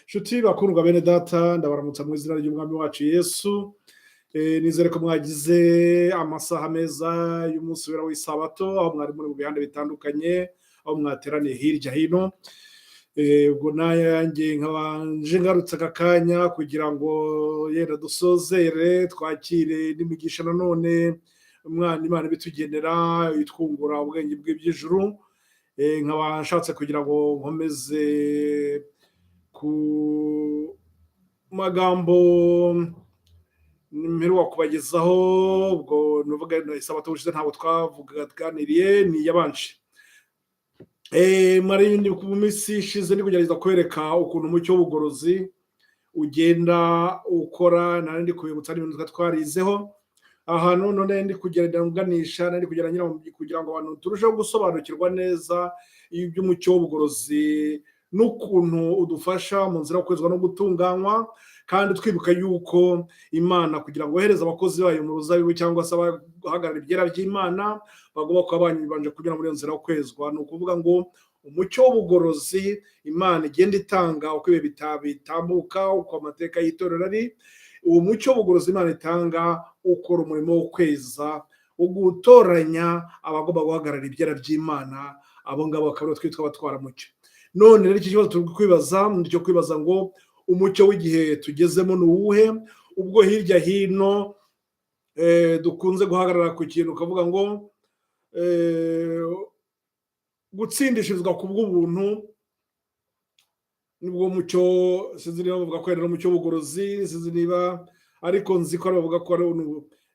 Nshuti bakundwa bene data ndabaramutsa mu izina ry'umwami wacu Yesu. Nizere ko mwagize amasaha meza y'umunsi wera w'isabato aho mwari muri mu bihande bitandukanye aho mwateraniye hirya hino. Ubwo nayanjye nkabanje ngarutse aka kanya kugira ngo yenda dusozere twakire n'imigisha nanone umwana Imana ibitugenera itwungura ubwenge bw'iby'ijuru. Nkaba nshatse kugira ngo nkomeze ku magambo mperuka kubagezaho, ubwo nuvuga isabato ushize ntabwo twavuganiriye ni yabanje. Mari mu minsi ishize ndi kugerageza kwereka ukuntu umucyo w'ubugorozi ugenda ukora, nari ndi kubibutsa n'ibintu twarizeho ahantu none ndi kugenda nganisha, nari kugira ngo abantu turusheho gusobanukirwa neza iby'umucyo w'ubugorozi n'ukuntu udufasha mu nzira yo kwezwa no gutunganywa, kandi twibuka yuko Imana kugira ngo yohereze abakozi bayo mu ruzabibu cyangwa se abahagarara ibyera by'Imana bagomba kuba banje kunyura muri iyo nzira yo kwezwa. Ni ukuvuga ngo umucyo w'ubugorozi Imana igenda itanga uko ibihe bitambuka, uko amateka y'itorero ari, uwo mucyo w'ubugorozi Imana itanga ukora umurimo wo kweza, wo gutoranya abagomba guhagarara ibyera by'Imana. Abo ngabo bakaba aribo twitwa abatwaramucyo. None rero iki kibazo turi kwibaza ni icyo kwibaza ngo umucyo w'igihe tugezemo ni uwuhe? Ubwo hirya hino dukunze guhagarara ku kintu ukavuga ngo gutsindishirizwa ku bw'ubuntu nibwo mucyo, sinzi niba bavuga ko ari umucyo w'ubugorozi, sinzi niba, ariko nzi ko bavuga ko ari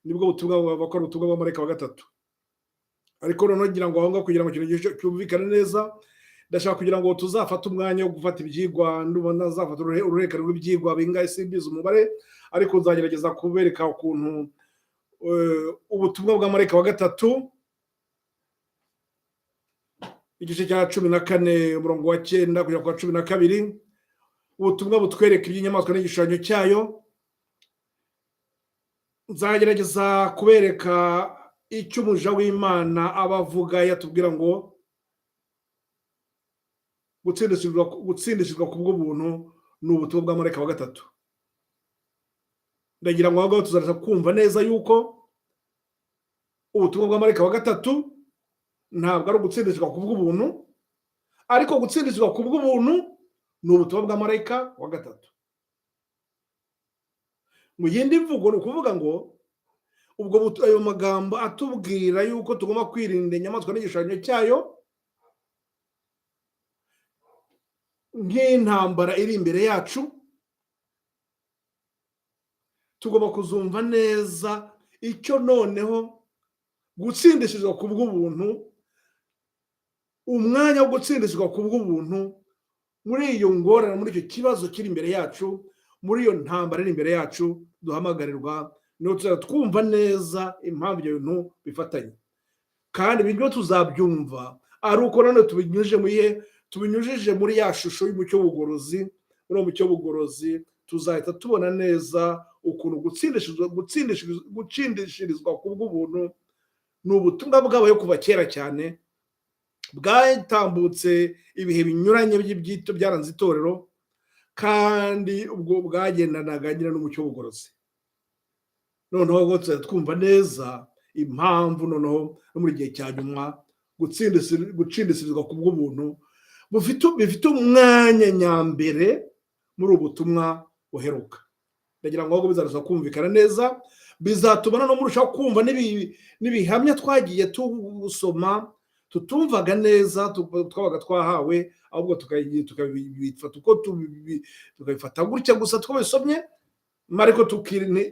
nibwo butumwa bavuga ko ari ubutumwa bw'amarayika wa gatatu. Ariko noneho ngira ngo aho ngaho kugira ngo ikintu cyumvikane neza, ndashaka kugira ngo tuzafate umwanya wo gufata ibyigwa, ndumva nazafata uruhererekane rw'ibyigwa bingahe simbizi umubare, ariko nzagerageza kubereka ukuntu ubutumwa bw'amarayika wa gatatu igice cya 14 umurongo wa 9 kugera kwa 12, ubutumwa butwereka iby'inyamaswa n'igishushanyo cyayo. Nzagerageza kubereka icyo umuja w'Imana abavuga yatubwira ngo gutsindishizwa ku bw'ubuntu ni ubutumwa bw'amarayika wa gatatu. Ndagira ngo ahubwo tuzaza kumva neza yuko ubutumwa bw'amarayika wa gatatu ntabwo ari ugutsindishizwa ku bw'ubuntu, ariko gutsindishizwa ku bw'ubuntu ni ubutumwa bw'amarayika wa gatatu. Mu yindi mvugo ni ukuvuga ngo ubwo ayo magambo atubwira yuko tugomba kwirinda inyamaswa n'igishushanyo cyayo nk'intambara iri imbere yacu, tugomba kuzumva neza icyo noneho gutsindishizwa ku bw'ubuntu, umwanya wo gutsindishizwa ku bw'ubuntu muri iyo ngorane, muri icyo kibazo kiri imbere yacu, muri iyo ntambara iri imbere yacu duhamagarirwa, niho tuzajya twumva neza impamvu ibyo bintu bifatanye. Kandi ibyo tuzabyumva ari uko none tubinyujije muri ya shusho y'umucyo w'ubugorozi. Muri uwo mucyo w'ubugorozi tuzahita tubona neza ukuntu gutsindishirizwa ku bw'ubuntu ni ubutumwa bwabaye kuva kera cyane, bwatambutse ibihe binyuranye by'ibyo byaranze itorero, kandi ubwo bwagendanaga nyine n'umucyo w'ubugorozi. Noneho ubwo tuzajya twumva neza impamvu noneho no muri gihe cya nyuma gutsindishirizwa ku bw'ubuntu bifite umwanya nyambere muri ubu butumwa buheruka. Ndagira ngo ahubwo bizaza kumvikana neza, bizatuma no murushaho kumva n'ibihamya twagiye tubusoma tutumvaga neza, twabaga twahawe, ahubwo tukabifata gutya gusa twabisomye, ariko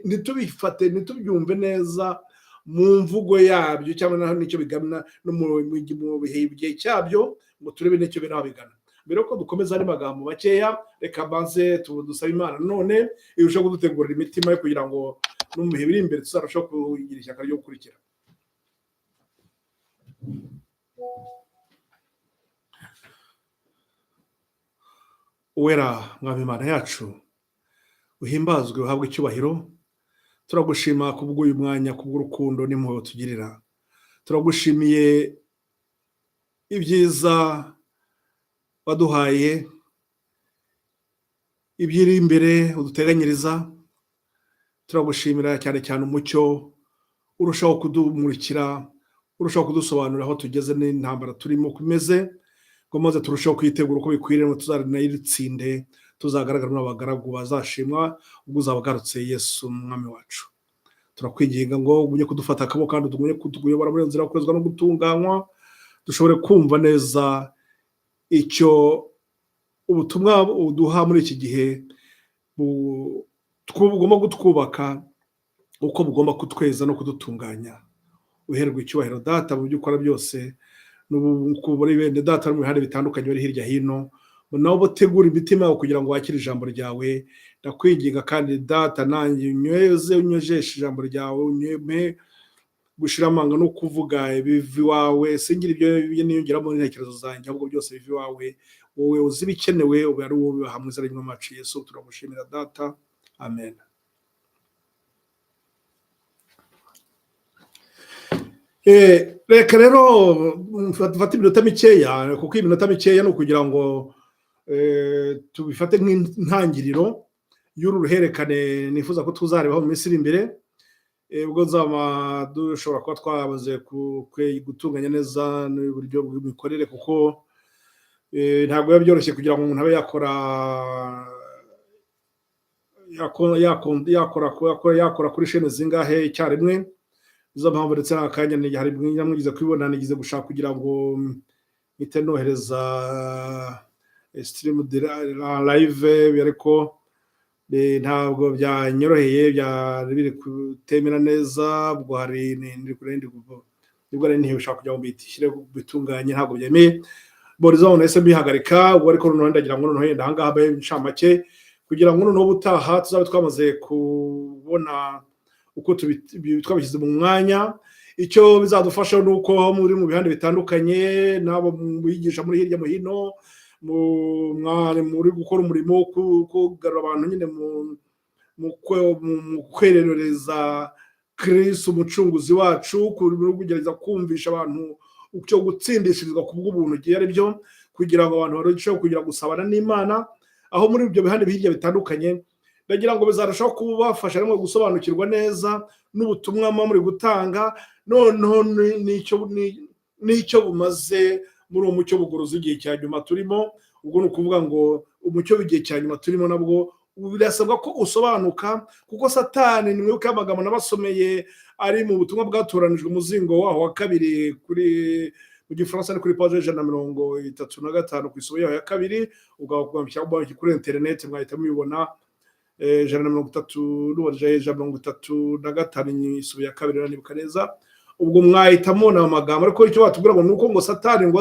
ntitubyumve neza mu mvugo yabyo cyangwa n'icyo bigana no mu bihe cyabyo, ngo turebe n'icyo birabigana. Mbere ko dukomeza ari magambo bakeya, reka maze dusabe Imana none irushaho kudutegurira imitima yo kugira ngo no mu bihe biri imbere tuzarushaho kugira ishyaka ryo gukurikira. Uwera mwami Imana yacu, uhimbazwe uhabwe icyubahiro. Turagushima kubw'uyu mwanya, kubw'urukundo n'impuhwe tugirira. Turagushimiye ibyiza waduhaye, ibyiri imbere uduteganyiriza. Turagushimira cyane cyane umucyo urushaho kudumurikira, urushaho kudusobanurira aho tugeze n'intambara turimo kumeze, ngo maze turushaho kwitegura uko bikwiriye ngo tuzaritsinde, tuzagaragara n'abagaragu bazashimwa ubwo uzaba ugarutse Yesu umwami wacu. Turakwiginga ngo ujye kudufata akaboko kandi tugumye kutuyobora muri iyo nzira yo kurezwa no gutunganywa, dushobore kumva neza icyo ubutumwa uduha muri iki gihe bugomba kutwubaka, uko bugomba kutweza no kudutunganya. Uherwe icyubahiro Data mu byo ukora byose, n'uburi bene Data mu bihande bitandukanye bari hirya hino, nabo bategura imitima yawe kugira ngo wakire ijambo ryawe. Ndakwinginga kandi Data, nanjye unyojeshe ijambo ryawe, unyeme gushira amanga no kuvuga ibivi wawe, singira ibyo niyongeramo intekerezo zanjye, ahubwo byose bivi wawe, wowe uzi ibikenewe, ube ari wowe hamwe zari mu macu Yesu. Turagushimira Data, amen. Reka rero mfate iminota mikeya, kuko iminota mikeya ni ukugira ngo tubifate nk'intangiriro y'uru ruhererekane nifuza ko tuzarebaho mu minsi iri imbere, ubwo nzaba dushobora kuba twabuze gutunganya neza n'uburyo bw'imikorere, kuko ntabwo biba byoroshye kugira ngo umuntu abe yakora kuri shene zingahe icyarimwe. Izo mpamvu ndetse n'akanya hari mwigize kwibona, nigize gushaka kugira ngo mpite nohereza stream live, ariko ntabwo byanyoroheye, byari biri kutemera neza, ubwo hari nibwo ari ntibishaka kugira ngo bitishyire bitunganye, ntabwo byemeye borizo nese bihagarika. Ubwo ariko noneho ndagira ngo noneho yenda ahangaha mbaye inshamake kugira ngo noneho ubutaha tuzabe twamaze kubona uko twabishyize mu mwanya. Icyo bizadufasha ni uko muri mu bihande bitandukanye, nabo bigisha muri hirya no hino, muri gukora umurimo wo kugarura abantu nyine mu kwerereza Kristo umucunguzi wacu, kugerageza kumvisha abantu icyo gutsindishirizwa ku bw'ubuntu igihe ari byo, kugira ngo abantu barusheho kugira gusabana n'Imana. Aho muri ibyo bihande hirya bitandukanye, ndagira ngo bizarushaho kubafasha no gusobanukirwa neza n'ubutumwa muri gutanga, noneho n'icyo bumaze muri uwo mucyo bugorozi igihe cya nyuma turimo. Ubwo ni ukuvuga ngo umucyo w'igihe cya nyuma turimo nabwo birasabwa ko usobanuka, kuko Satani, ni mwibuke amagambo nabasomeye ari mu butumwa bwatoranijwe umuzingo waho wa kabiri, kuri mu Gifaransa ni kuri page 135 ku isomo yaho ya kabiri, ugakora kuri internet mwahita mubibona, 135 isomo ya kabiri nibuka neza. Ubwo mwahita mubona amagambo, ariko icyo batubwira ngo nuko ngo Satani ngo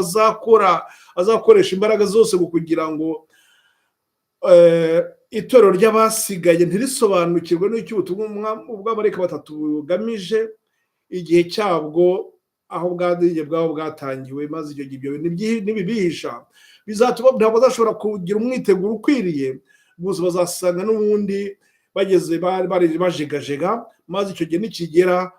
azakoresha imbaraga zose kugira ngo itorero ry'abasigaye ntirisobanukirwe n'icyo ubutumwa bw'amarayika batatu bugamije igihe cyabwo, aho bwabo bwatangiwe. Maze icyo gihe nibibihisha bizatuma ntabwo bazashobora kugira umwiteguro ukwiriye, bose bazasanga n'ubundi bageze bari bajegajega. Maze icyo gihe nikigera,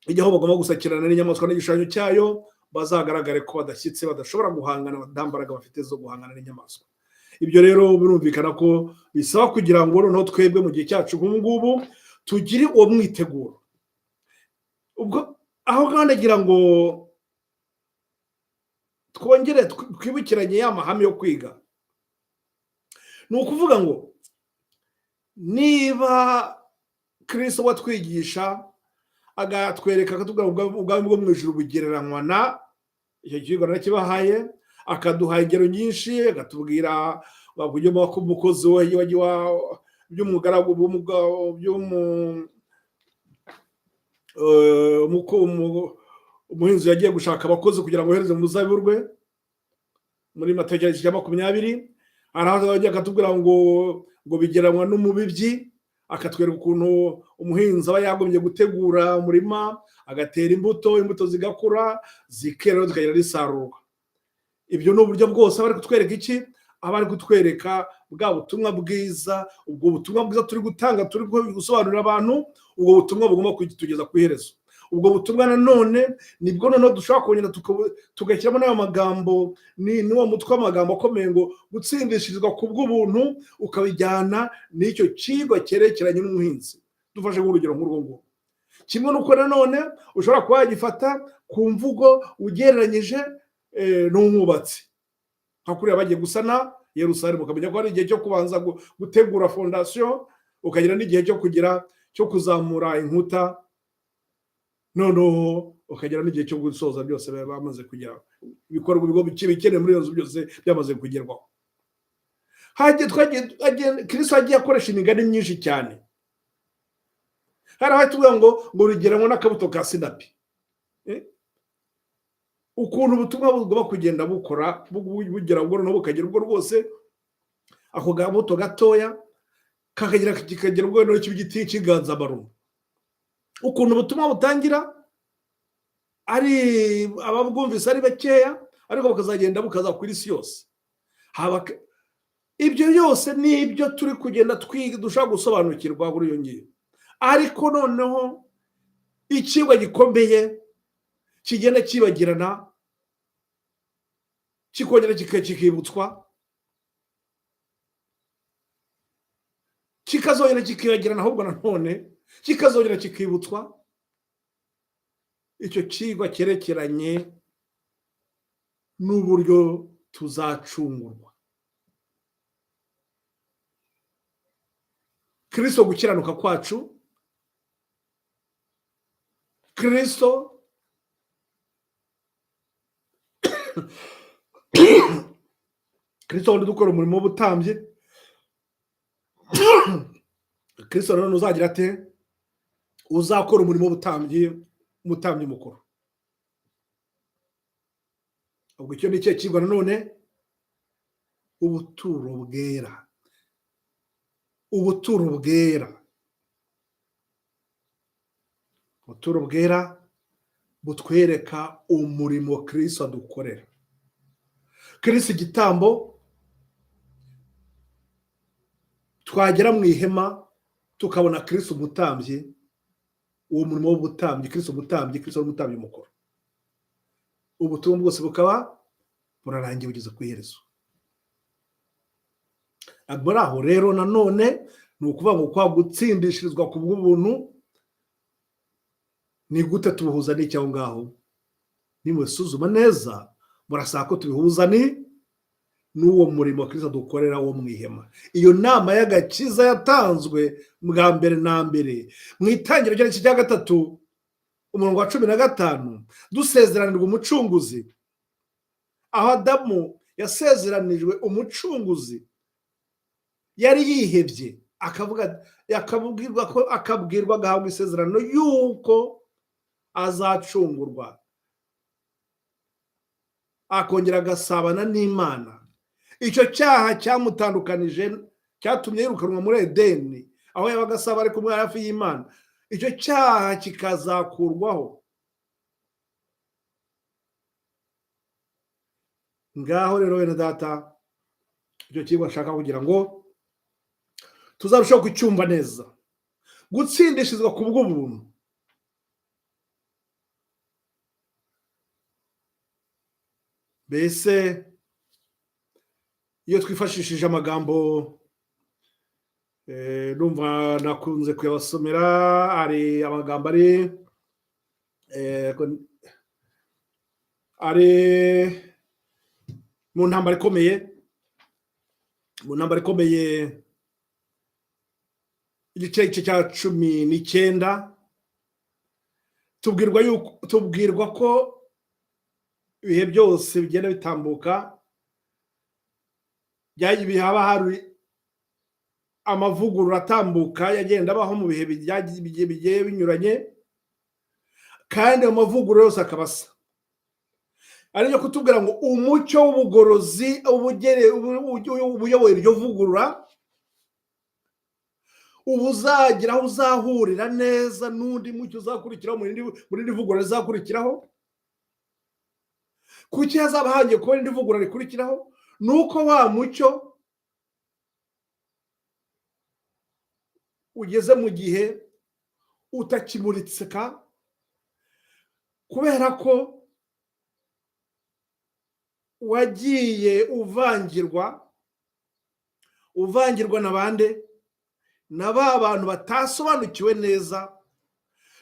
igihe aho bagomba gusakirana n'inyamaswa n'igishushanyo cyayo, bazagaragare ko badashyitse, badashobora guhangana, nta mbaraga bafite zo guhangana n'inyamaswa. Ibyo rero birumvikana ko bisaba kugira ngo noneho twebwe mu gihe cyacu nk'ubu ngubu tugire uwo mwiteguro. Ubwo aho kandi agira ngo twongere twibukiranye ya mahame yo kwiga. Ni ukuvuga ngo niba Kristo watwigisha agatwereka akatubwira ubwami bwo mu ijuru bugereranywa na, icyo kigo narakibahaye, akaduha ingero nyinshi, agatubwira uburyo umukozi by'umugaragu umuhinzi yagiye gushaka abakozi kugira ngo yohereze mu ruzabibu rwe, muri Matayo 20, araza akatubwira ngo bigereranywa n'umubibyi, akatwereka ukuntu umuhinzi aba yagombye gutegura umurima, agatera imbuto zigakura, zikera, zikagira risarurwa. Ibyo ni uburyo bwose bari kutwereka iki? Abari kutwereka bwa butumwa bwiza. Ubwo butumwa bwiza turi gutanga, turi gusobanurira abantu, ubwo butumwa bugomba kugitugeza ku iherezo. ubwo butumwa nanone nibwo noneho dushobora kongera tugashyiramo n'ayo magambo n'uwo mutwe w'amagambo akomeye ngo gutsindishirizwa ku bw'ubuntu, ukabijyana n'icyo kigo cyerekeranye n'umuhinzi. Dufashe nk'urugero nk'urwo ngurwo, kimwe n'uko nanone ushobora kuba wagifata ku mvugo ugereranyije n'umwubatsi, nka kuriya bagiye gusana Yerusalemu, ukamenya ko hari igihe cyo kubanza gutegura fondasiyo, ukagira n'igihe cyo kuzamura inkuta, noneho ukagira n'igihe cyo gusoza, byose bamaze kugera ibikorwa bikenewe muri iyo nzu byose byamaze kugerwaho. Kristo yagiye akoresha imigani myinshi cyane. Hari aho tuvuga ngo rugereranywa n'akabuto ka sinapi, ukuntu ubutumwa bugomba kugenda bukora bugera ubwo noneho bukagira ubwo rwose ako gabuto gatoya kikagira ubwo noneho kiba igiti cy'inganzamarumbo. Ukuntu ubutumwa butangira ari ababwumvise ari bakeya, ariko bukazagenda bukaza ku isi yose. Ibyo byose ni ibyo turi kugenda twiga, dushaka gusobanukirwa kuri iyo ngiyo. Ariko noneho ikigwa gikomeye kigenda kibagirana, kikongera kikibutswa, kikazongera kikibagirana, ahubwo nanone kikazongera kikibutswa, icyo kigwa cyerekeranye n'uburyo tuzacungurwa. Kristo gukiranuka kwacu, Kristo wundi dukora umurimo w'ubutambyi, Kristo nanone uzagira ate? Uzakora umurimo w'ubutambyi, umutambyi mukuru. Ubwo icyo ni cyo kigwa nanone, ubuturo bwera. Ubuturo bwera, ubuturo bwera butwereka umurimo Kristo adukorera. Kristo igitambo, twagera mu ihema tukabona Kristo umutambyi, uwo murimo w'ubutambyi, Kristo umutambyi, Kristo n'umutambyi mukuru. Ubutumwa bwose bukaba burarangiye bugeze ku iherezo. Muri aho rero nanone ni ukuvuga ngo kwa gutsindishirizwa ku bw'ubuntu ni gute tubuhuza n'iki aho ngaho? Nimusuzuma neza murasaba ko tubihuza n'uwo murimo Kristo dukorera wo mu ihema. Iyo nama y'agakiza yatanzwe bwa mbere na mbere mu itangiriro ry'igice cya 3 umurongo wa 15, dusezeranirwa umucunguzi, aho Adamu yasezeranijwe umucunguzi yari yihebye, akabwirwa agahabwa isezerano yuko azacungurwa, akongera agasabana n'Imana. Icyo cyaha cyamutandukanije, cyatumye yirukanwa muri Edeni, aho yabaga asaba ari kumwe hafi y'Imana. Icyo cyaha kikazakurwaho. Ngaho rero bene data, icyo kigo nshaka kugira ngo tuzarushaho kucyumva neza. Gutsindishirizwa ku bw'ubuntu, mbese iyo twifashishije amagambo numva nakunze kuyabasomera, ari amagambo ari mu ntambara ikomeye, igice cya 19, tubwirwa ko ibihe byose bigenda bitambuka, haba hari amavugurura atambuka yagenda abaho mu bihe bigiye binyuranye, kandi amavugurura yose akabasa. Ariyo kutubwira ngo umucyo w'ubugorozi ubuyoboye iryo vugurura ubuzagira aho uzahurira neza n'undi mucyo uzakurikiraho mu rindi vugurura rizakurikiraho. Kuki hazaba hagiye kuba irindi vugurura rikurikiraho? Nuko wa mucyo ugeze mu gihe utakimuritseka, kubera ko wagiye uvangirwa na bande, na ba bantu batasobanukiwe neza.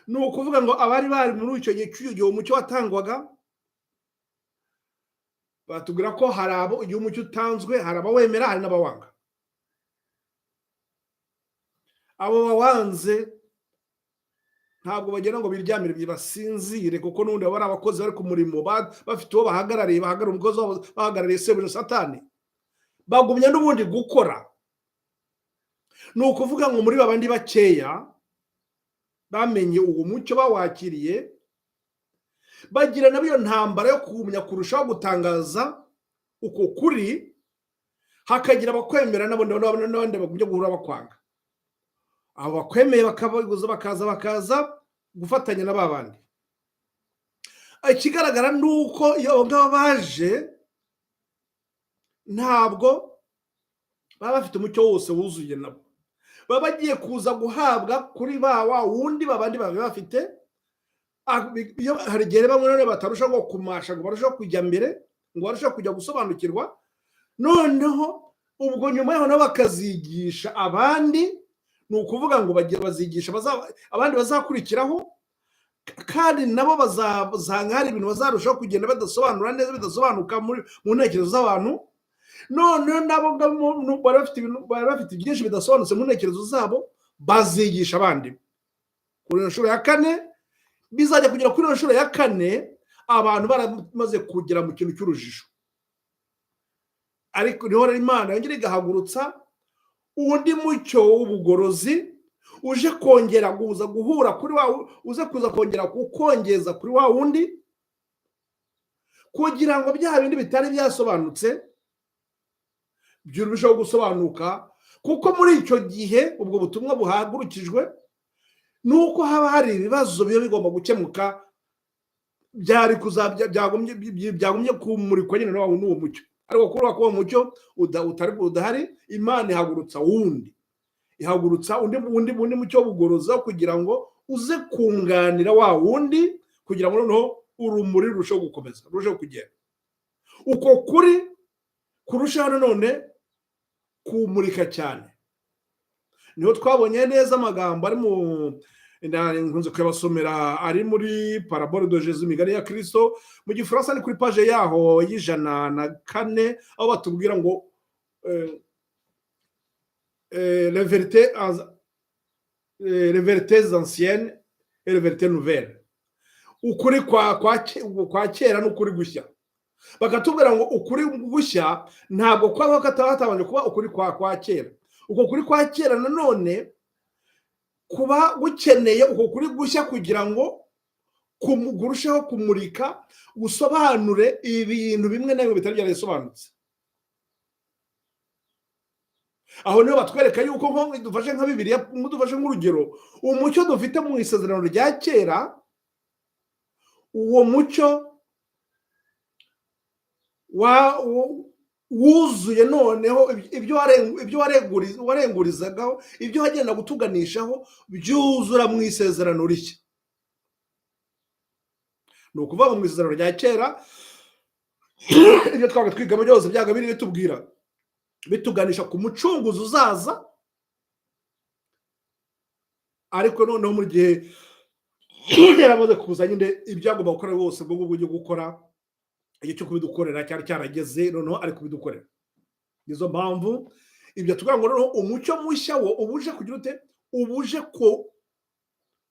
Ni ukuvuga ngo abari bari muri icyo gihe umucyo watangwaga, batubwira ko hari abo igihe umucyo utanzwe hari abawemera hari n'abawanga. Abo bawanze ntabwo bagenda ngo biryamire basinzire, kuko n'ubundi baba ari abakozi bari ku murimo, bafite uwo bahagarariye, umukozi wabo bahagarariye sebuja Satani, bagumye n'ubundi gukora. Ni ukuvuga ngo muri babandi bakeya bamenye uwo mucyo bawakiriye, bagira nabo iyo ntambara yo kumenya kurushaho gutangaza uko kuri, hakagira abakwemera n'abandi bagumye guhura bakwanga. Abo bakwemeye bakaza gufatanya na babandi. Ikigaragara ni uko iyo ngabo baje ntabwo baba bafite umucyo wose wuzuye, nabo baba bagiye kuza guhabwa kuri wa wundi babandi baba bafite. Iyo hari igihe bamwe none batarushaho ngo kumasha, ngo barushaho kujya mbere, ngo barushaho kujya gusobanukirwa, noneho ubwo nyuma yaho nabo bakazigisha abandi. Ni ukuvuga ngo bazigisha abandi bazakurikiraho, kandi nabo bazanga hari ibintu bazarushaho kugenda badasobanura neza, bidasobanuka mu ntekerezo z'abantu. Noneho nabo bari bafite byinshi bidasobanutse mu ntekerezo zabo, bazigisha abandi. Kuri inshuro ya kane bizajya kugera kuri inshuro ya kane abantu baramaze kugera mu kintu cy'urujijo, ariko niho Imana yongera igahagurutsa undi mucyo w'ubugorozi uje kongera guhura kuri uze kuza kongera kukongeza kuri wa wundi, kugira ngo bya bindi bitari byasobanutse byurushaho gusobanuka. Kuko muri icyo gihe ubwo butumwa buhagurukijwe nuko haba hari ibibazo biba bigomba gukemuka, byagumye kumurikwa nyine n'uwo mucyo. Ariko kuri uwo mucyo udahari, Imana ihagurutsa undi mucyo w'ubugorozi kugira ngo uze kunganira wa wundi, kugira ngo noneho urumuri rurusheho gukomeza, rurusheho kugenda uko kuri kurushaho nanone kumurika cyane. Niho twabonye neza amagambo ari nkunze kuyabasomera, ari muri Parabole de Jésus, imigani ya Kristo, mu Gifaransa ni kuri page yaho y'104, aho batubwira ngo les vérités anciennes et les vérités nouvelles, ukuri kwa kera n'ukuri gushya. Bakatubwira ngo ukuri gushya ntabwo kwaba katabanje kuba ukuri kwa kera. Uko kuri kwa kera nanone kuba gukeneye uko kuri gushya kugira ngo kurusheho kumurika, gusobanure ibintu bimwe na bimwe bitari byarasobanutse. Aho niho batwereka yuko nko dufashe nka Bibiliya, dufashe nk'urugero, umucyo dufite mu isezerano rya kera, uwo mucyo wuzuye noneho ibyo warengurizagaho, ibyo wagenda gutuganishaho, byuzura mu isezerano rishya. Ni ukuvuga mu isezerano rya kera ibyo twabaga twigamo byose byaga biri bitubwira, bituganisha ku mucunguzi uzaza. Ariko noneho mu gihe yaramaze kuza nyine ibyagomba gukora bose bwo bujye gukora, igihe cyo kubidukorera cyari cyarageze, noneho ari kubidukorera. Nizo mpamvu ibyo tuvuga ngo noneho umucyo mushya wo ubuje kugira ute, ubuje ko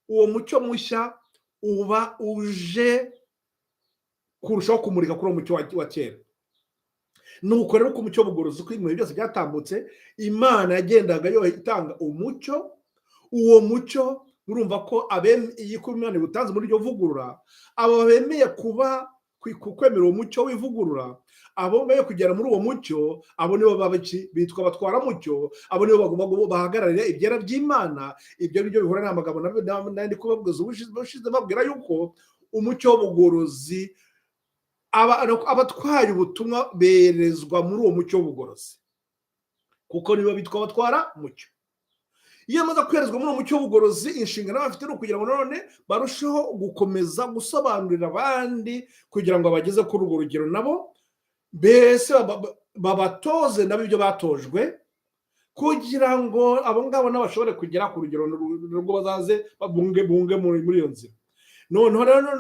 uwo mucyo mushya uba uje kurushaho kumurika kuri uwo mucyo wa kera. Nuko rero ku mucyo w'ubugorozi, ko ibintu byose byatambutse, Imana yagendaga itanga umucyo. Uwo mucyo urumva ko iyi ko Imana ibutanze muri iryo vugurura, abo bemeye kwemera uwo mucyo w'ivugurura, abo bemeye kugera muri uwo mucyo, abo nibo bitwa batwara mucyo, abo nibo bagomba bahagararira ibyera by'Imana. Ibyo nibyo bihura n'amagambo nandi kubabwiza ubushize babwira yuko umucyo w'ubugorozi, abatwaye ubutumwa berezwa muri uwo mucyo w'ubugorozi, kuko nibo bitwa batwara mucyo. iyo amaze kwerezwa muri uwo mucyo w'ubugorozi, inshingano bafite ni ukugira ngo none barusheho gukomeza gusobanurira abandi kugira ngo bageze kuri urwo rugero nabo, mbese babatoze nabo ibyo batojwe, kugira ngo abo ngabo nabashobore kugera ku rugero rwo bazaze bunge muri iyo nzira. Noneho rero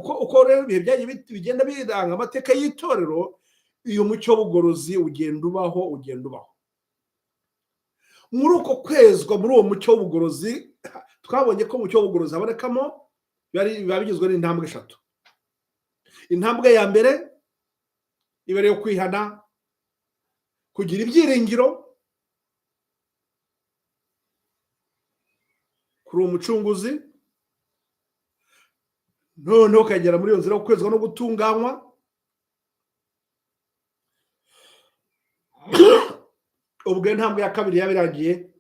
uko rero ibihe byagiye bigenda biranga amateka y'itorero, uyu mucyo w'ubugorozi ugenda ubaho. Muri uko kwezwa muri uwo mucyo w'ubugorozi, twabonye ko umucyo w'ubugorozi habonekamo biba bigizwe n'intambwe 3. Intambwe ya mbere iba yo kwihana, kugira ibyiringiro kuri umucunguzi, noneho ukagera muri iyo nzira yo kwezwa no gutunganywa. Ubwo intambwe ya kabiri yabirangiye,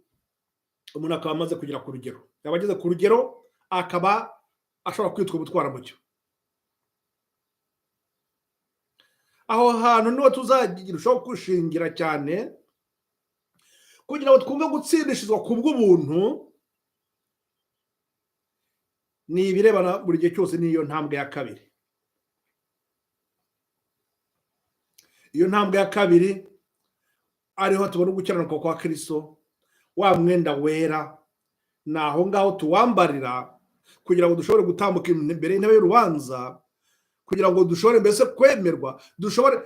umuntu akaba amaze kugera ku rugero, yaba ageze ku rugero akaba ashobora kwitwa umutwaramucyo. Aho hantu niho tuzagirushaho gushingira cyane, kugira ngo twumve gutsindishizwa ku bw'ubuntu ni ibirebana buri gihe cyose n'iyo ntambwe ya kabiri. Iyo ntambwe ya kabiri ariho tubona gukiranuka kwa Kristo, wa mwenda wera, naho ngaho tuwambarira kugira ngo dushobore gutambuka imbere y'intebe y'urubanza, kugira ngo dushobore mbese kwemerwa, dushobore,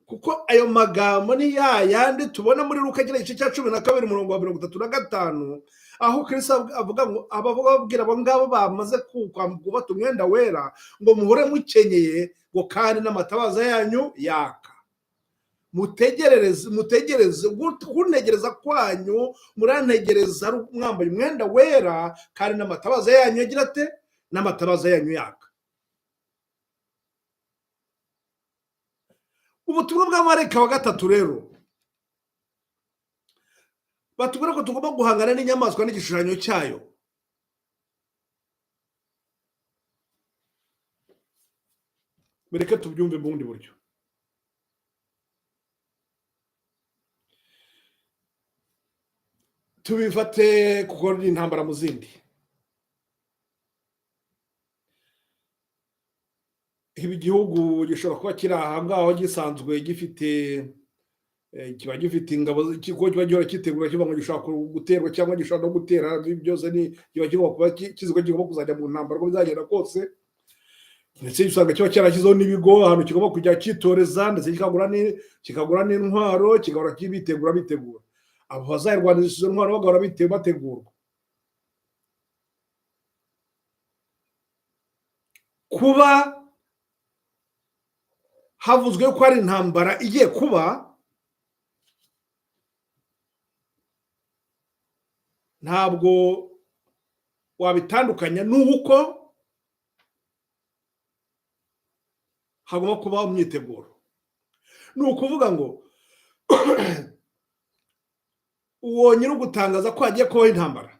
kuko ayo magambo ni yandi tubona muri Luka igice cya 12 umurongo wa 35, aho Kristo avuga ngo ababwira abo ngabo bamaze kwambara umwenda wera ngo muhore mukenyeye, ngo kandi n'amatabaza yanyu yaka. Mutegereze kuntegereza kwanyu, murantegereza mwambaye umwenda wera kandi n'amatabaza yanyu yagira ate, n'amatabaza yanyu yaka. Ubutumwa bwa marayika wa gatatu rero batubwira ko tugomba guhangana n'inyamaswa n'igishushanyo cyayo. Mereke tubyumve mu bundi buryo. Tubifate kuko ni intambara mu zindi. Ibi gihugu gishobora kuba kiri aha ngaho gisanzwe gifite kiba gifite ingabo, kigo kiba gihora kitegura kivuga ngo gishobora guterwa cyangwa gishobora no gutera, byose ni kiba kigomba kuba kiziko kigomba kuzajya mu ntambara ko bizagenda kose. Ndetse usanga kiba cyarashyizeho n'ibigo ahantu kigomba kujya kitoreza, ndetse kikagura n'intwaro, kigahora kibitegura. Abo bazayirwanira izo ntwaro bagahora bategurwa. Kuba havuzwe ko ari intambara igiye kuba, ntabwo wabitandukanya n'uko hagomba kuba imyiteguro. Ni ukuvuga ngo uwo nyiri ugutangaza ko hagiye kubaho intambara,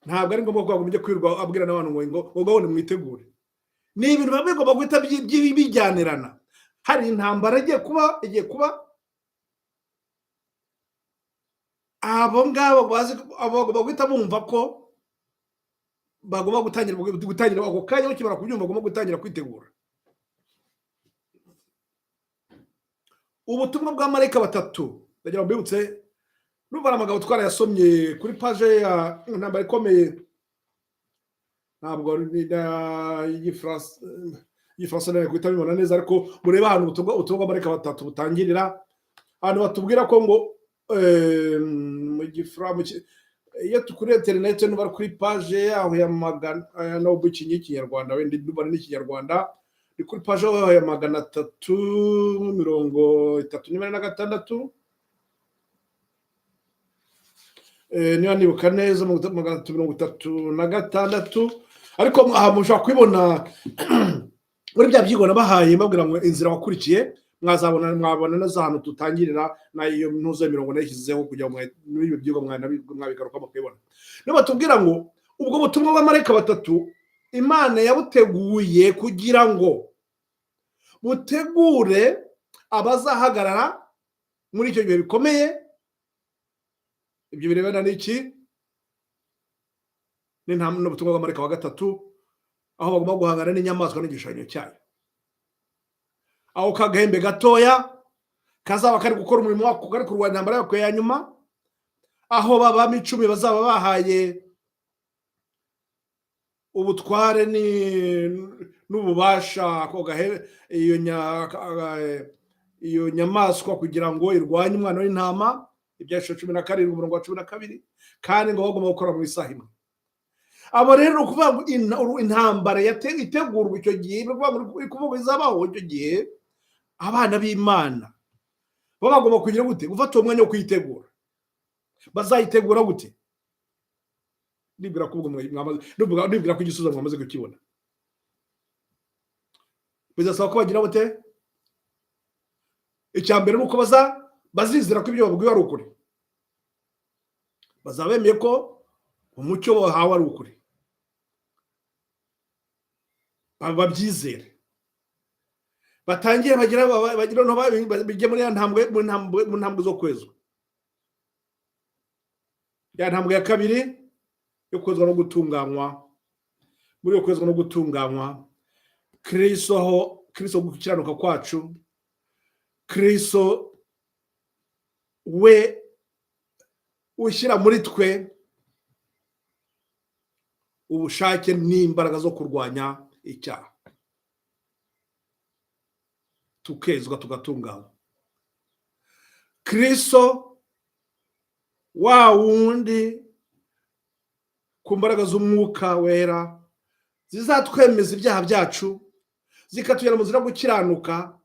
ntabwo ari ngombwa ko agomba kwirwa abwira n'abantu ngo gahunda mwitegure. Ni ibintu bamwe bagomba guhita bijyanirana. Hari intambara igiye kuba, abo ngabo bagomba guhita bumva ko bagomba gutangira ako kanya bakimara kubyumva, bagomba gutangira kwitegura. Ubutumwa bwa marayika batatu ndagira ngo mbibutse, numva amagambo twarayasomye kuri page ya intambara ikomeye, ntabwo y'Igifaransa nayo kwita bibona neza, ariko mureba ahantu ubutumwa bwa marayika batatu butangirira, ahantu batubwira ko ngo mu Gifaransa, iyo tukuri internet n'uba kuri page yaho ya magana no bw'ikinyarwanda, wenda ndubara n'ikinyarwanda, ni kuri page yaho ya 336 niba nibuka neza 336, ariko aha mushaka kwibona muri bya byigona bahaye babwira ngo inzira wakurikiye mwabona neza ahantu tutangirira, nayo ntuze 40 nayishyizeho kugira ngo muri ibyo byigwa mwabigaruka mukibona. Niba batubwira ngo ubwo butumwa bwa marayika batatu Imana yabuteguye kugira ngo butegure abazahagarara muri icyo gihe bikomeye, ibyo birebana n'iki? N'ubutumwa bwa marayika wa gatatu, aho bagomba guhangana n'inyamaswa n'igishushanyo cyayo. Aho kagahembe gatoya kazaba kari gukora umurimo wako, kari kurwanya intambara yako ya nyuma, aho babami 10 bazaba bahaye ubutware n'ububasha ko iyo nyamaswa kugira ngo irwanye umwana w'intama, ibyasho 17 umurongo wa 12, kandi ngo bagomba gukora mu isaha imwe. Abo rero ukuvuga ngo intambara itegurwa icyo gihe, kuvuga izabaho icyo gihe, abana b'Imana bo bagomba kugira gute? Gufata umwanya wo kuyitegura. Bazayitegura gute? Nibwira ko igisubizo mwamaze kukibona. Bizasaba ko bagira gute? Icyambere nuko bazizira ko ibyo babwiwe ari ukuri. Bazabemeye ko umucyo bahawe ari ukuri, babyizere, batangiye bagira bijye muri mu ntambwe zo kwezwa. Ya ntambwe ya kabiri yo kwezwa no gutunganywa. Muri yo kwezwa no gutunganywa, Kristo gukiranuka kwacu, Kristo we ushyira muri twe ubushake n'imbaraga zo kurwanya icyaha, tukezwa tugatunganywa. Kristo wa wundi ku mbaraga z'umwuka wera zizatwemeza ibyaha byacu, zikatugera mu nzira yo gukiranuka,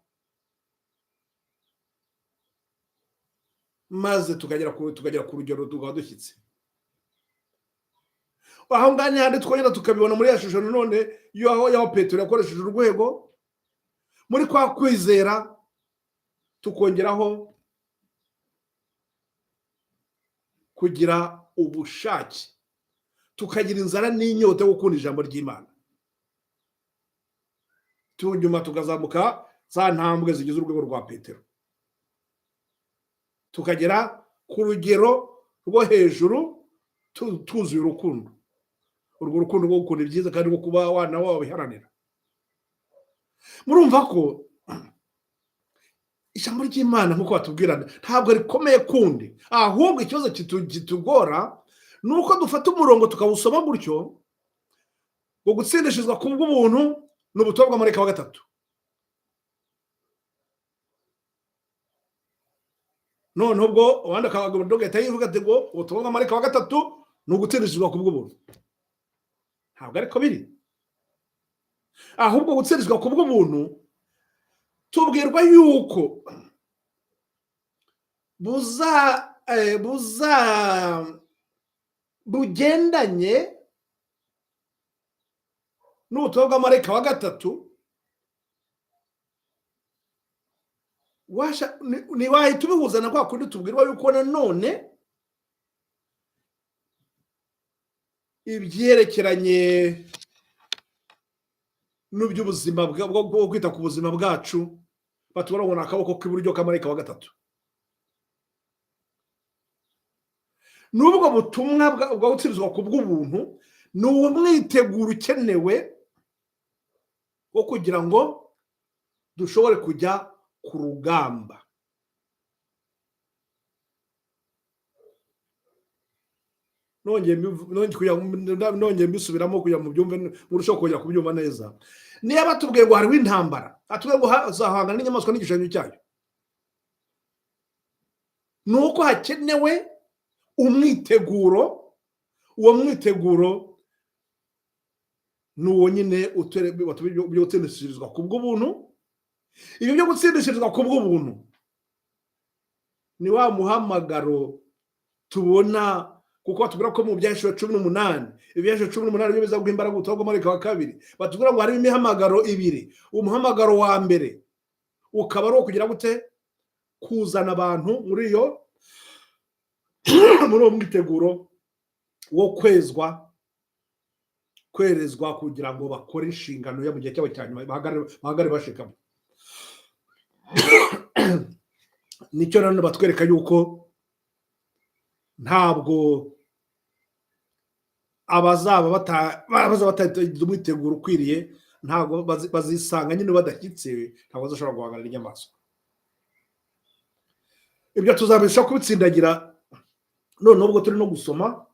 maze tukagera ku rugero tukaba dushyitse. Aho ngani handi twongera tukabibona muri ya shusho none yaho Petero yakoresheje urwego muri kwa kwizera, tukongeraho kugira ubushake, tukagira inzara n'inyota yo gukunda ijambo ry'Imana. Tunyuma tukazamuka za ntambwe zigize urwego rwa Petero, tukagera ku rugero rwo hejuru, tuzuye urukundo. Urwo rukundo rwo gukunda ibyiza kandi rwo kuba wana wabo biharanira. Murumva ko ijambo ry'Imana nk'uko batubwirana ntabwo rikomeye kundi, ahubwo ikibazo kitugora nuko dufata umurongo tukawusoma gutyo ngo gutsindishizwa ku bw'ubuntu n'ubutumwa bwa marayika wa gatatu. None ubwo wanda kagabo gahita yivuga ati ngo ubutumwa bwa marayika wa gatatu ni ugutsindishizwa ku bw'ubuntu. Ntabwo ariko biri, ahubwo gutsindishizwa ku bw'ubuntu tubwirwa yuko bugendanye n'ubutumwa bwa marayika wa gatatu. Ntiwahita ubihuza na kwa kundi tubwirwa yuko nanone ibyerekeranye n'uby'ubuzima bwo kwita ku buzima bwacu batubona ngo ni akaboko k'iburyo ka marayika wa gatatu. N'ubwo butumwa bwa gutsindishizwa ku bw'ubuntu ni umwiteguro ukenewe wo kugira ngo dushobore kujya ku rugamba. Nongeye mbisubiramo kugira mu byumve murushaho kongera kubyumva neza. Niba batubwiye ngo hariho intambara, atubwiye ngo hazahangana n'inyamaswa n'igishushanyo cyayo, nuko hakenewe umwiteguro. Uwo mwiteguro ni uwo nyine byo gutsindishirizwa ku bw'ubuntu. Ibyo byo gutsindishirizwa ku bw'ubuntu ni wa muhamagaro tubona, kuko batubwira ko mu byahishwe 18, ibyahishwe 18 byo bizaguha imbaraga ubutumwa bwa marayika wa kabiri. Batubwira ngo hari imihamagaro ibiri. Umuhamagaro wa mbere ukaba ari kugira gute? Kuzana abantu muri uwo mwiteguro wo kwerezwa kugira ngo bakore inshingano yo mu gihe cyabo cya nyuma, bahagare bashikamo. Nicyo nanone batwereka yuko ntabwo abazaba batagize umwiteguro ukwiriye ntabwo bazisanga nyine badashyitse, ntabwo bazashobora guhangana n'inyamaswa. Ibyo tuzabasha kubitsindagira noneho ubwo turi no gusoma,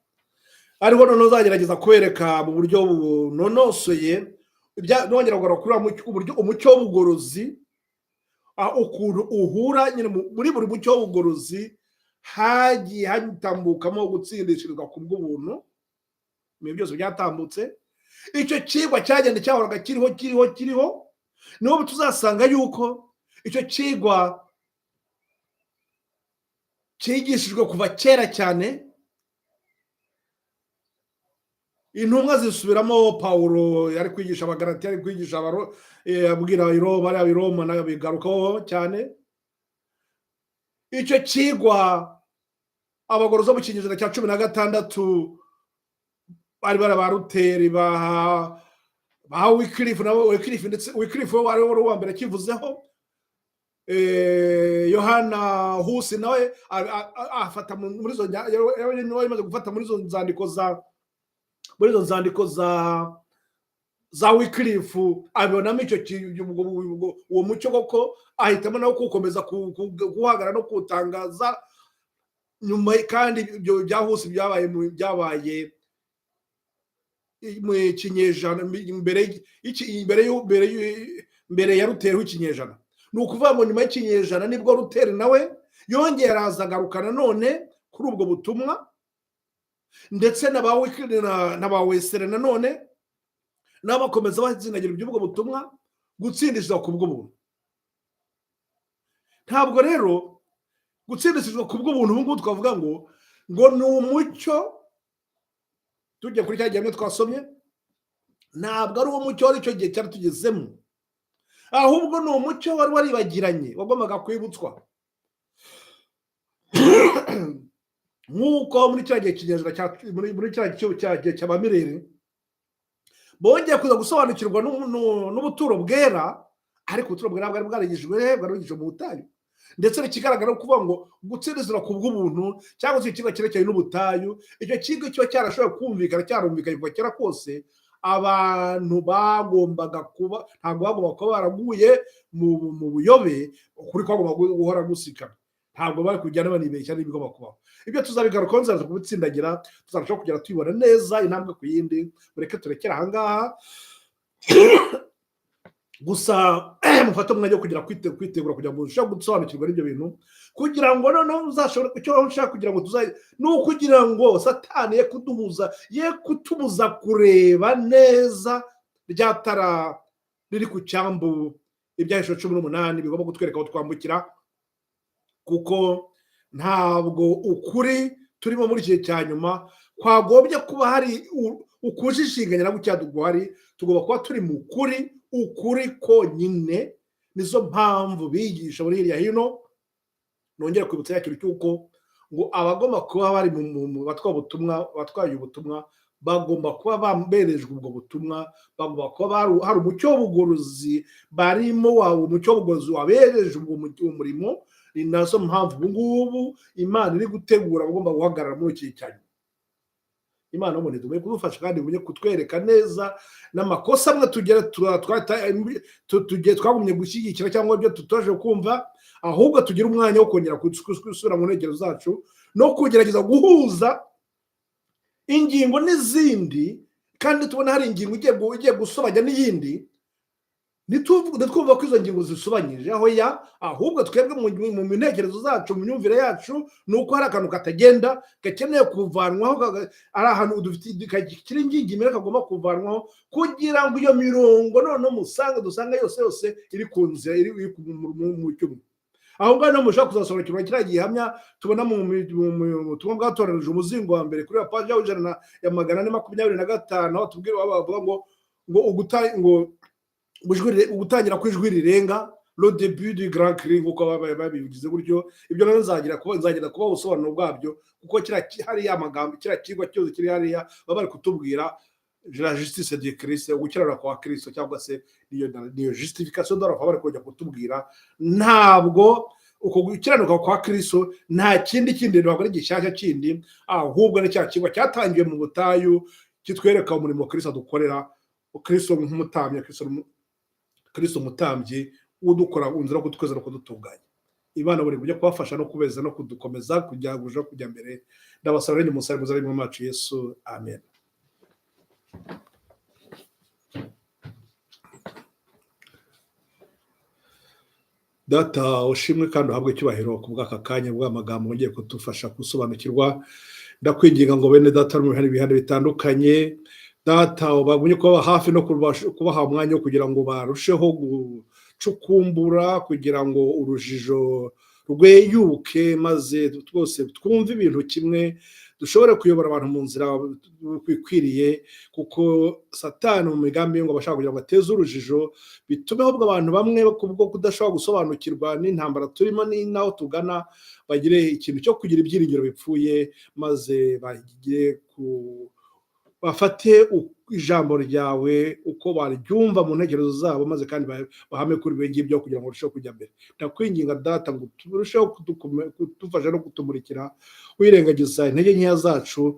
ariho noneho uzagerageza kwereka mu buryo bunonosoye nongera kugarura kuri uburyo umucyo w'ubugorozi ukuntu uhura nyine muri buri mucyo w'ubugorozi hagiye hatambukamo gutsindishirizwa ku bw'ubuntu. Ibyo byose byatambutse, icyo kigwa cyagenda cyahoraga kiriho, niho tuzasanga yuko icyo kigwa cyigishijwe kuva kera cyane. Intumwa zisubiramo, Pawulo yari kwigisha Abagalatiya, yari kwigisha abwira i Roma nayo bigarukaho cyane. Icyo kigwa abagorozi mu kinyejana cya 16 bari ba Luteri, ba Wycliffe, ndetse Wycliffe wari uwa mbere akivuzeho. Yohana Husi nawe afata muri zo yamaze gufata muri zo nzandiko za Wycliffe, abonamo uwo mucyo koko, ahitamo nawe gukomeza guhagarara no kuwutangaza. Nyuma kandi ibyo bya Husi byabaye mu kinyejana mbere ya Luteri w'ikinyejana. Ni ukuvuga ngo nyuma y'ikinyejana nibwo Luteri nawe yongeye araza agarukana none kuri ubwo butumwa, ndetse na ba Wesley nanone nabo bakomeza bazinagira iby'ubwo butumwa, gutsindishizwa ku bw'ubuntu. Ntabwo rero gutsindishizwa ku bw'ubuntu ubu ngubu twavuga ngo ni umucyo. Tujya kuri cya gihe twasomye, ntabwo ari uwo mucyo wari icyo gihe cyari tugezemo, ahubwo ni umucyo wari waribagiranye, wagombaga kwibutswa. Nk'uko muri cya gihe kinyejana muri cya gihe cy'abamirere bongeye kuza gusobanukirwa n'ubuturo bwera, ariko ubuturo bwera bwari bwarigishijwe mu butayu. Ndetse n'ikigaragara kuvuga ngo gutsindizwa ku bw'ubuntu cyangwa se ikigo cyerekeye n'ubutayu, icyo kigo kiba cyarashoboye cyarumvikanye kuva kera kose. Abantu bagombaga kuba, ntabwo bagomba kuba baraguye mu buyobe, ukuri kwagomba guhora gusikana, ntabwo bari kujyana banibeshya n'ibigomba kubaho. Ibyo tuzabigarukaho, nzaza kubitsindagira, tuzarushaho kugera tubibona neza intambwe ku yindi. Mureke turekere ahangaha gusa, mufate umwanya wo kugira kwitegura kugira ngo urusheho gusobanukirwa n'ibyo bintu, kugira ngo noneho uzashobore, icyo nshaka kugira ngo ni ukugira ngo Satani ye kutubuza kureba neza rya tara riri ku cyambu Ibyahishwe 18 bigomba kutwereka aho twambukira, kuko ntabwo ukuri turimo muri iki cya nyuma kwagombye kuba hari ukujishinganya na gucya duhari. Tugomba kuba turi mu ukuri konyine. Nizo mpamvu bigisha muri hirya hino. Nongera kwibutsa yakiri cyuko ngo abagomba kuba bari mu batwaye ubutumwa bagomba kuba bamberejwe ubwo butumwa, bagomba kuba hari umucyo w'ubugorozi barimo, umucyo w'ubugorozi wabereje ubwo murimo. Ni nazo mpamvu ubu ngubu Imana iri gutegura abagomba guhagarara muri iki cyanya. Imana umuntu dume kudufasha kandi umenye kutwereka neza n'amakosa amwe twagumye gushyigikira cyangwa ibyo tutoje kumva, ahubwo tugira umwanya wo kongera gusubira mu ntekerezo zacu no kugerageza guhuza ingingo n'izindi, kandi tubona hari ingingo igiye gusobanya n'iyindi. Ntitwumva ko izo ngingo zisobanyije ahubwo twebwe mu ntekerezo zacu, mu myumvire yacu, ni uko hari akantu katagenda gakeneye kuvanwaho, ari ahantu kiri ingingimira kagomba kuvanwaho, kugira ngo iyo mirongo noneho dusanga yose iri ku nzira, iri mu cyumba. Aho ngaho niho mushobora kuzasobanukirwa kiriya gihamya tubona mu butumwa bwatoranije umuzingo wa mbere kuri paji ya 125, aho tubwira bavuga ngo ugutangira kw'ijwi rirenga, le début du grand cri, nk'uko babivuze gutyo. Ibyo rero nzagenda kuba ubusobanuro bwabyo, kuko hariya amagambo, kiriya kigo cyose kiri hariya baba bari kutubwira la justice de Christ, gukirana kwa Kristo, cyangwa se niyo justification de la foi bari kujya kutubwira. Ntabwo uko gukiranuka kwa Kristo nta kindi ntabwo ari gishyashya kindi, ahubwo ni cya kigwa cyatangiwe mu butayu kitwereka umurimo Kristo adukorera. Kristo nk'umutambyi, Kristo umutambyi udukora unzira kutweza no kudutunganya. Imana buri kujya kubafasha no kubeza no kudukomeza kujya mbere. Ndabasaba rero umusare muzari mu macu Yesu, amen. Data ushimwe kandi uhabwe icyubahiro ku bw'aka kanya bw'amagambo wongeye kudufasha gusobanukirwa. Ndakwinginga ngo bene data mu bihande bitandukanye, data bagumye kuba hafi no kubaha umwanya wo kugira ngo barusheho gucukumbura, kugira ngo urujijo rweyuke, maze twose twumve ibintu kimwe, dushobore kuyobora abantu mu nzira bikwiriye, kuko Satani mu migambi ngo abashaka kugira ngo ateze urujijo, bitume ahubwo abantu bamwe kubwo kudashobora gusobanukirwa n'intambara turimo n'aho tugana, bagire ikintu cyo kugira ibyiringiro bipfuye, maze bafate ijambo ryawe uko baryumva mu ntekerezo zabo, maze kandi bahame kuri we ngibyo kugira ngo urusheho kujya mbere. Ndakwinginga data ngo turusheho kudufasha no kutumurikira, wirengagiza intege nkeya zacu,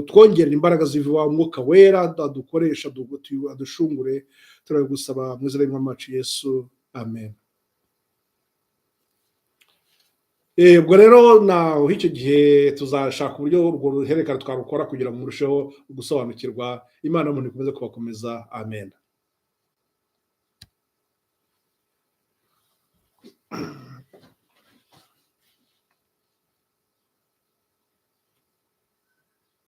twongerera imbaraga ziva wa Mwuka Wera adukoresha, adushungure. Turabigusaba mu izina ry'Umwami Yesu, amen. Ubwo rero naho icyo gihe tuzashaka uburyo urwo ruhererekane twarukora kugira ngo murusheho gusobanukirwa. Imana muntu ikomeze kubakomeza, amen.